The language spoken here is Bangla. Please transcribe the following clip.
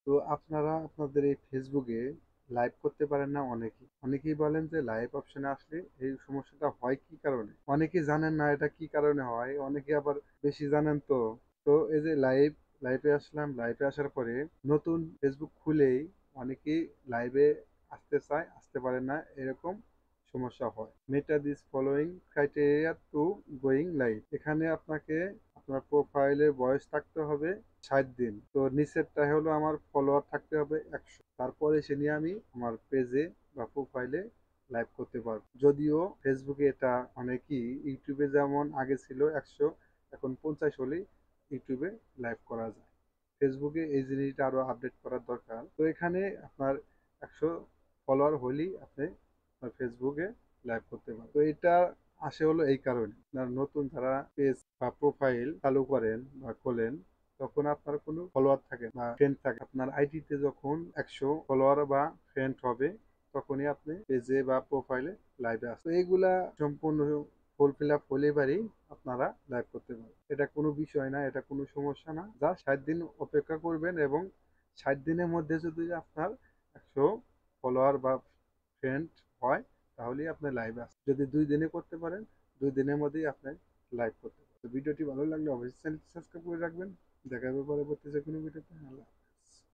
তো আপনারা আপনাদের এই ফেসবুকে লাইভ করতে পারেন না অনেকেই বলেন যে লাইভ অপশনে আসলে এই সমস্যাটা হয় কি কারণে, অনেকেই জানেন না এটা কি কারণে হয়, অনেকে আবার বেশি জানেন। তো তো এই যে লাইভে আসলাম, লাইভে আসার পরে নতুন ফেসবুক খুলেই অনেকেই লাইভে আসতে চায়, আসতে পারে না, এরকম সমস্যা হয়। Meta this following criteria to going live. এখানে আপনাকে আপনার প্রোফাইলের বয়স থাকতে হবে 60 দিন। তো নিচেরটা হলো আমার ফলোয়ার থাকতে হবে 100। তারপরে সে নিয়ে আমি আমার পেজে বা প্রোফাইলে লাইভ করতে পারবো। যদিও ফেসবুকে এটা অনেকই, ইউটিউবে যেমন আগে ছিল 100, এখন 50 হলেই ইউটিউবে লাইভ করা যায়। ফেসবুকে এই জিনিসটা আরো আপডেট করার দরকার। তো এখানে আপনার 100 ফলোয়ার হলেই আপনি আপনার ফেসবুকে লাইভ করতে পারেন। তো এটা আসে হলো এই কারণে, আপনার নতুন যারা পেজ বা প্রোফাইল চালু করেন বা খোলেন, তখন আপনার কোনো ফলোয়ার থাকে না, ফ্রেন্ড থাকে। আপনার আইডিতে যখন 100 ফলোয়ার বা ফ্রেন্ড হবে, তখনই আপনি পেজে বা প্রোফাইলে লাইভে আসবে। তো এইগুলা সম্পূর্ণ ফুলফিল আপ হলে পারেই আপনারা লাইভ করতে পারবেন। এটা কোনো বিষয় না, এটা কোনো সমস্যা না। যা 60 দিন অপেক্ষা করবেন, এবং 60 দিনের মধ্যে যদি আপনার 100 ফলোয়ার বা ফ্রেন্ড হয়, তাহলেই আপনি লাইভে আসবেন। যদি 2 দিনে করতে পারেন, 2 দিনের মধ্যেই আপনি লাইভ করতে পারেন। তো ভিডিওটি ভালো লাগলে অবশ্যই চ্যানেলটি সাবস্ক্রাইব করে রাখবেন। দেখা হবে পরবর্তী যে কোনো ভিডিওতে। আল্লাহ।